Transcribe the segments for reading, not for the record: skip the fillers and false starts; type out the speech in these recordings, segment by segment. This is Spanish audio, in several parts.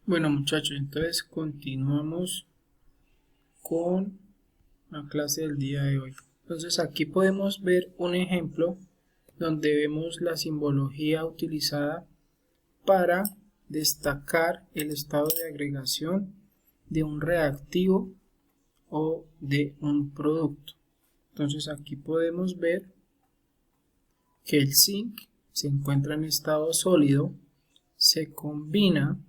Bueno muchachos, entonces continuamos con la clase del día de hoy. Entonces aquí podemos ver un ejemplo donde vemos la simbología utilizada para destacar el estado de agregación de un reactivo o de un producto. Entonces aquí podemos ver que el zinc se encuentra en estado sólido, se combina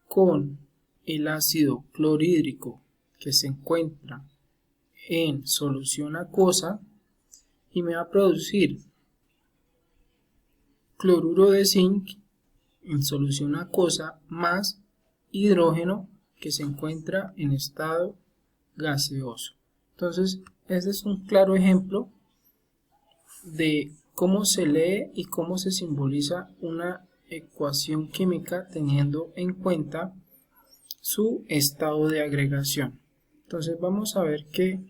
con el ácido clorhídrico que se encuentra en solución acuosa y me va a producir cloruro de zinc en solución acuosa más hidrógeno que se encuentra en estado gaseoso. Entonces, este es un claro ejemplo de cómo se lee y cómo se simboliza una ecuación química teniendo en cuenta su estado de agregación. Entonces vamos a ver qué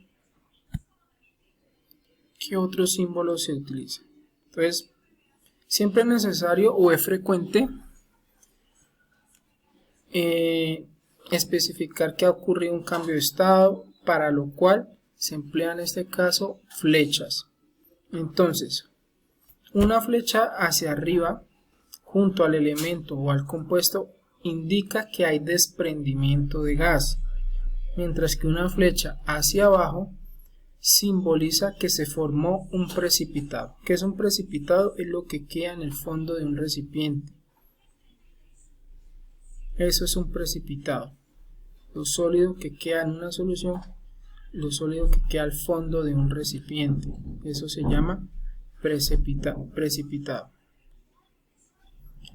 otros símbolos se utilizan. Entonces, siempre es necesario o es frecuente especificar que ha ocurrido un cambio de estado, para lo cual se emplea en este caso flechas. Entonces, una flecha hacia arriba junto al elemento o al compuesto indica que hay desprendimiento de gas, mientras que una flecha hacia abajo simboliza que se formó un precipitado. ¿Qué es un precipitado? Es lo que queda en el fondo de un recipiente. Eso es un precipitado. Lo sólido que queda en una solución, lo sólido que queda al fondo de un recipiente. Eso se llama precipitado.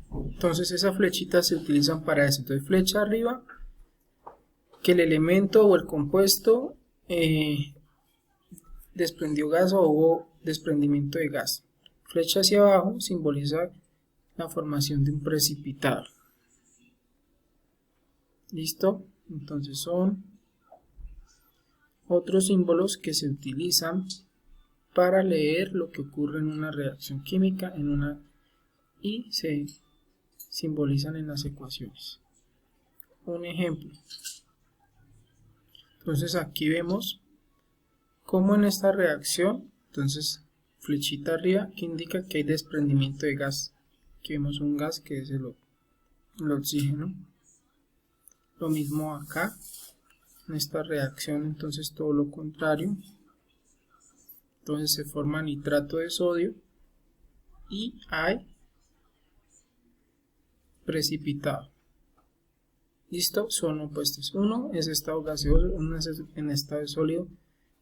Entonces esas flechitas se utilizan para eso. Entonces flecha arriba, que el elemento o el compuesto desprendió gas o hubo desprendimiento de gas. Flecha hacia abajo simboliza la formación de un precipitado. ¿Listo? Entonces son otros símbolos que se utilizan para leer lo que ocurre en una reacción química y se simbolizan en las ecuaciones. Un ejemplo. Entonces aquí vemos cómo en esta reacción, entonces flechita arriba que indica que hay desprendimiento de gas. Aquí vemos un gas que es el oxígeno. Lo mismo acá, en esta reacción, entonces todo lo contrario. Entonces se forma nitrato de sodio y hay precipitado. ¿Listo? Son opuestos. Uno es estado gaseoso, uno es en estado sólido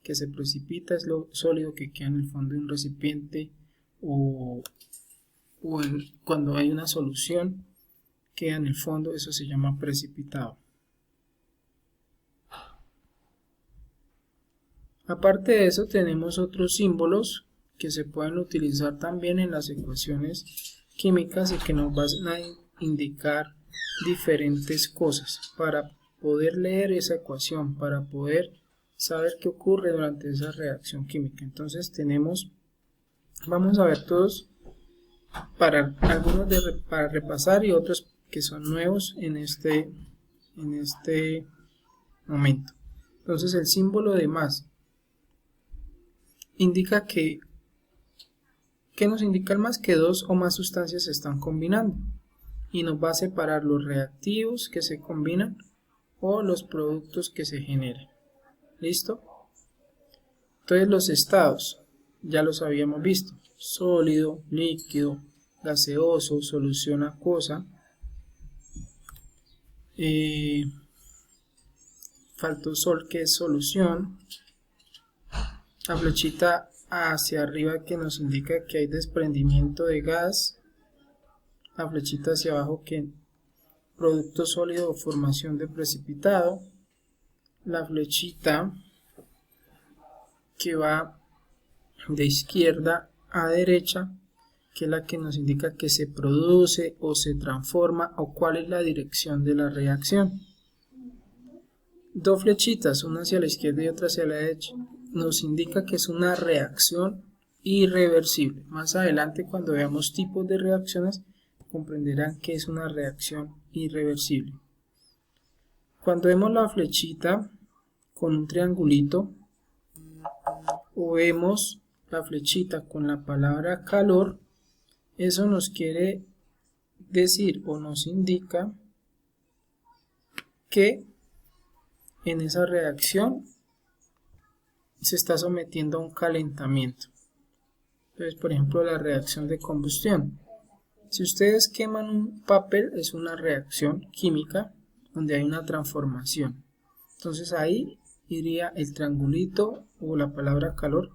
que se precipita, es lo sólido que queda en el fondo de un recipiente cuando hay una solución queda en el fondo, eso se llama precipitado. Aparte de eso tenemos otros símbolos que se pueden utilizar también en las ecuaciones químicas y que nos van a indicar diferentes cosas para poder leer esa ecuación, para poder saber qué ocurre durante esa reacción química. Entonces vamos a ver todos, para algunos para repasar y otros que son nuevos en este momento. Entonces el símbolo de más indica ¿qué nos indica el más? Que dos o más sustancias se están combinando y nos va a separar los reactivos que se combinan o los productos que se generan. ¿Listo? Entonces los estados ya los habíamos visto: sólido, líquido, gaseoso, solución acuosa. Faltó sol, que es solución. La flechita hacia arriba que nos indica que hay desprendimiento de gas. La flechita hacia abajo que producto sólido o formación de precipitado. La flechita que va de izquierda a derecha, que es la que nos indica que se produce o se transforma o cuál es la dirección de la reacción. Dos flechitas, una hacia la izquierda y otra hacia la derecha, nos indica que es una reacción irreversible. Más adelante, cuando veamos tipos de reacciones, comprenderán que es una reacción irreversible. Cuando vemos la flechita con un triangulito o vemos la flechita con la palabra calor, eso nos quiere decir o nos indica que en esa reacción se está sometiendo a un calentamiento. Entonces, por ejemplo, la reacción de combustión. Si ustedes queman un papel, es una reacción química donde hay una transformación. Entonces ahí iría el triangulito o la palabra calor,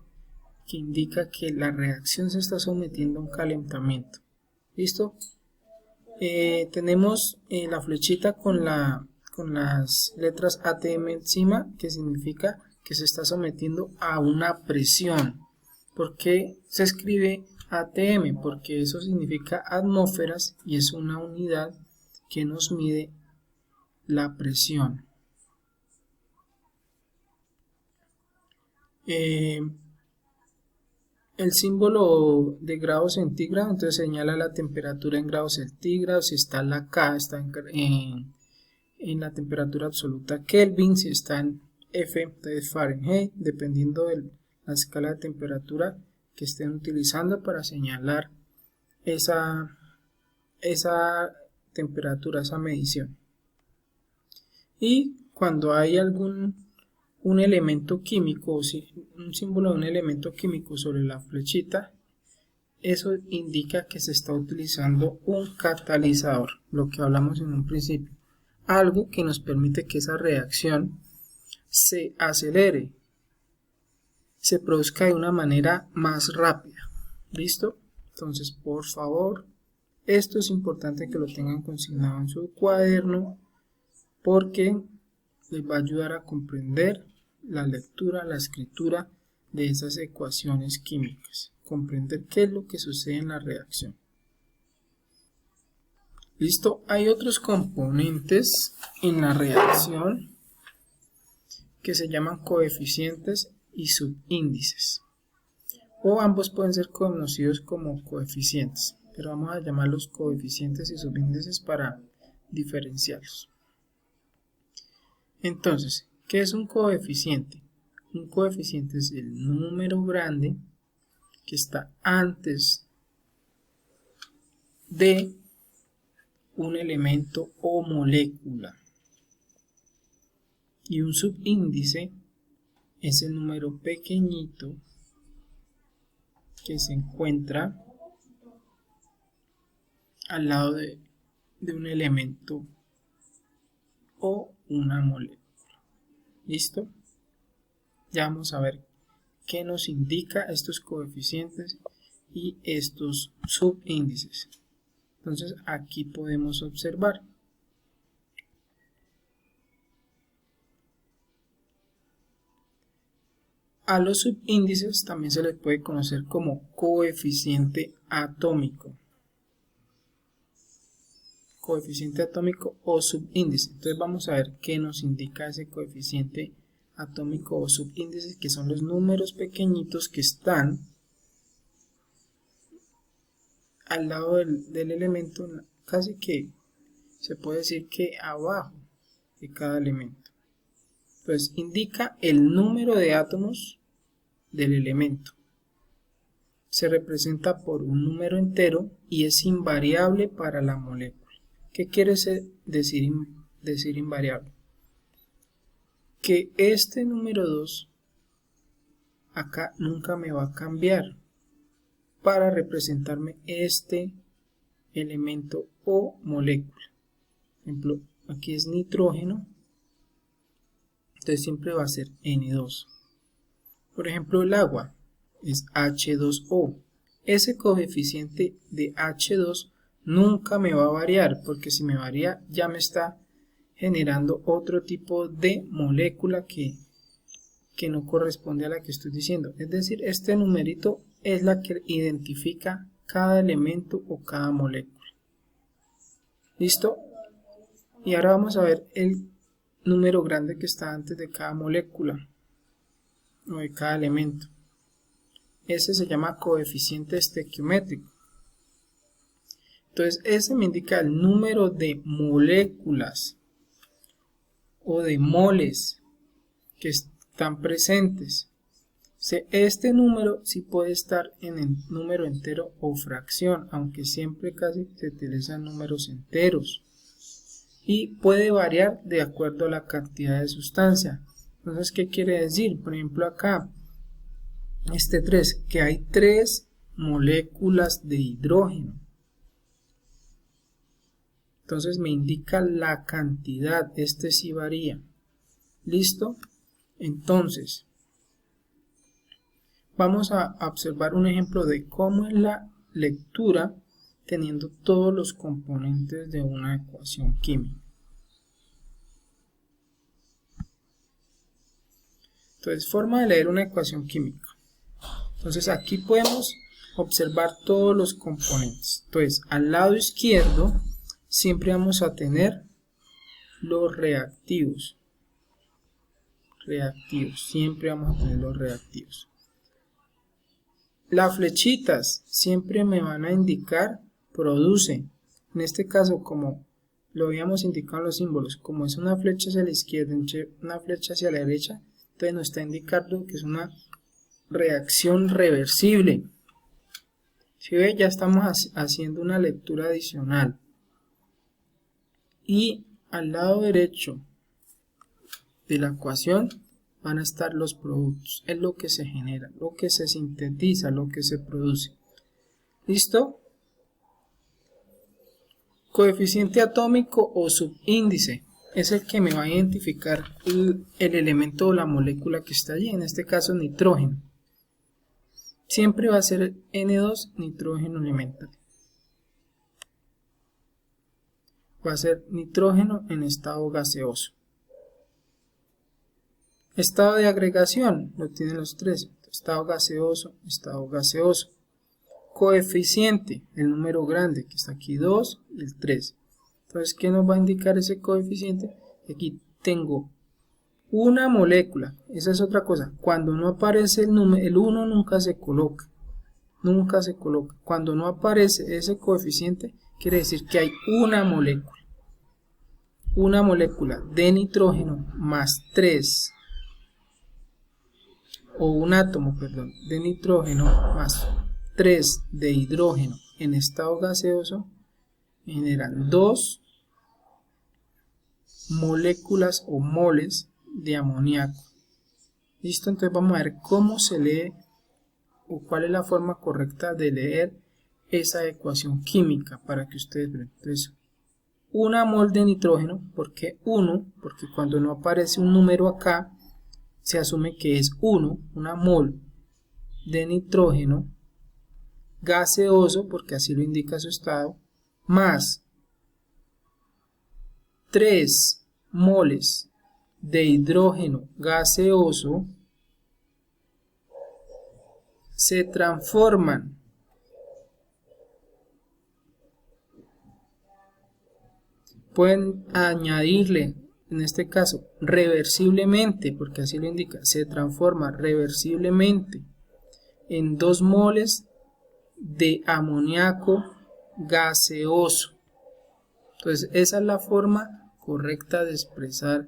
que indica que la reacción se está sometiendo a un calentamiento. ¿Listo? Tenemos la flechita con las letras ATM encima, que significa que se está sometiendo a una presión. ¿Por qué se escribe ATM? Porque eso significa atmósferas y es una unidad que nos mide la presión. El símbolo de grados centígrados entonces señala la temperatura en grados centígrados. Si está la K, está en la temperatura absoluta Kelvin. Si está en F, entonces Fahrenheit, dependiendo de la escala de temperatura que estén utilizando para señalar esa temperatura, esa medición. Y cuando hay un elemento químico, o un símbolo de un elemento químico sobre la flechita, eso indica que se está utilizando un catalizador, lo que hablamos en un principio, algo que nos permite que esa reacción se acelere, se produzca de una manera más rápida. ¿Listo? Entonces, por favor, esto es importante que lo tengan consignado en su cuaderno, porque les va a ayudar a comprender la lectura, la escritura de esas ecuaciones químicas, comprender qué es lo que sucede en la reacción. Listo, hay otros componentes en la reacción que se llaman coeficientes y subíndices, o ambos pueden ser conocidos como coeficientes, pero vamos a llamarlos coeficientes y subíndices para diferenciarlos. Entonces, ¿qué es un coeficiente? Un coeficiente es el número grande que está antes de un elemento o molécula. Y un subíndice es el número pequeñito que se encuentra al lado de un elemento o una molécula. ¿Listo? Ya vamos a ver qué nos indica estos coeficientes y estos subíndices. Entonces aquí podemos observar a los subíndices también se les puede conocer como coeficiente atómico. Coeficiente atómico o subíndice. Entonces vamos a ver qué nos indica ese coeficiente atómico o subíndice, que son los números pequeñitos que están al lado del elemento, casi que se puede decir que abajo de cada elemento. Entonces indica el número de átomos del elemento. Se representa por un número entero y es invariable para la molécula. ¿Qué quiere decir invariable? Que este número 2 acá nunca me va a cambiar para representarme este elemento o molécula. Por ejemplo, aquí es nitrógeno, entonces siempre va a ser N2. Por ejemplo, el agua es H2O. Ese coeficiente de H2 nunca me va a variar, porque si me varía ya me está generando otro tipo de molécula que no corresponde a la que estoy diciendo. Es decir, este numerito es la que identifica cada elemento o cada molécula. ¿Listo? Y ahora vamos a ver el número grande que está antes de cada molécula o de cada elemento. Ese se llama coeficiente estequiométrico. Entonces ese me indica el número de moléculas o de moles que están presentes. Este número sí puede estar en el número entero o fracción, aunque siempre casi se utilizan números enteros. Y puede variar de acuerdo a la cantidad de sustancia. Entonces, ¿qué quiere decir? Por ejemplo, acá, este 3, que hay 3 moléculas de hidrógeno. Entonces me indica la cantidad, este sí varía. ¿Listo? Entonces, vamos a observar un ejemplo de cómo es la lectura teniendo todos los componentes de una ecuación química. Entonces, forma de leer una ecuación química. Entonces, aquí podemos observar todos los componentes. Entonces, al lado izquierdo siempre vamos a tener los reactivos. Siempre vamos a tener los reactivos. Las flechitas siempre me van a indicar produce. En este caso, como lo habíamos indicado en los símbolos, como es una flecha hacia la izquierda y una flecha hacia la derecha, entonces nos está indicando que es una reacción reversible. Si ve, ya estamos haciendo una lectura adicional. Y al lado derecho de la ecuación van a estar los productos, es lo que se genera, lo que se sintetiza, lo que se produce. ¿Listo? Coeficiente atómico o subíndice es el que me va a identificar el elemento o la molécula que está allí, en este caso nitrógeno. Siempre va a ser N2 nitrógeno elemental. Va a ser nitrógeno en estado gaseoso. Estado de agregación, lo tienen los tres, estado gaseoso, estado gaseoso. Coeficiente, el número grande, que está aquí 2 y el 3. Entonces, ¿qué nos va a indicar ese coeficiente? Aquí tengo una molécula, esa es otra cosa. Cuando no aparece el 1 nunca se coloca. Nunca se coloca. Cuando no aparece ese coeficiente, quiere decir que hay una molécula. Una molécula de nitrógeno más 3. O un átomo, perdón, de nitrógeno más 3 de hidrógeno en estado gaseoso generan 2 moléculas o moles de amoníaco. ¿Listo? Entonces vamos a ver cómo se lee o cuál es la forma correcta de leer esa ecuación química para que ustedes vean. Entonces, una mol de nitrógeno, ¿por qué 1? Porque cuando no aparece un número acá, se asume que es 1, una mol de nitrógeno gaseoso, porque así lo indica su estado, más 3 moles de hidrógeno gaseoso se transforman pueden añadirle, en este caso, reversiblemente, porque así lo indica, se transforma reversiblemente en 2 moles de amoníaco gaseoso. Entonces, esa es la forma correcta de expresar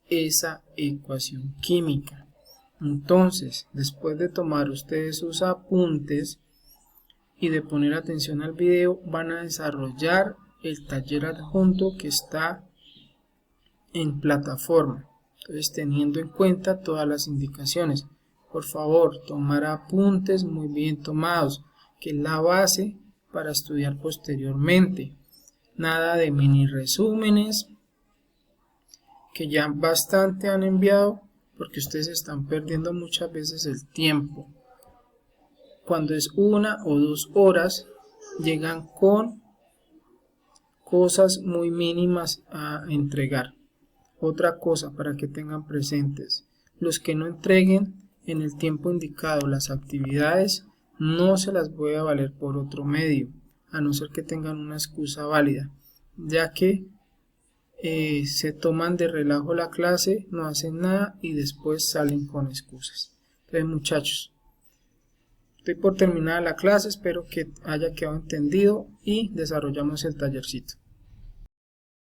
esa ecuación química. Entonces, después de tomar ustedes sus apuntes y de poner atención al video, van a desarrollar el taller adjunto que está en plataforma. Entonces, teniendo en cuenta todas las indicaciones, por favor, tomar apuntes muy bien tomados, que es la base para estudiar posteriormente. Nada de mini resúmenes, que ya bastante han enviado, porque ustedes están perdiendo muchas veces el tiempo. Cuando es 1 o 2 horas, llegan con cosas muy mínimas a entregar. Otra cosa para que tengan presentes, los que no entreguen en el tiempo indicado las actividades, no se las voy a valer por otro medio, a no ser que tengan una excusa válida, ya que se toman de relajo la clase, no hacen nada y después salen con excusas. Entonces, muchachos, Estoy por terminar la clase, espero que haya quedado entendido y desarrollamos el tallercito.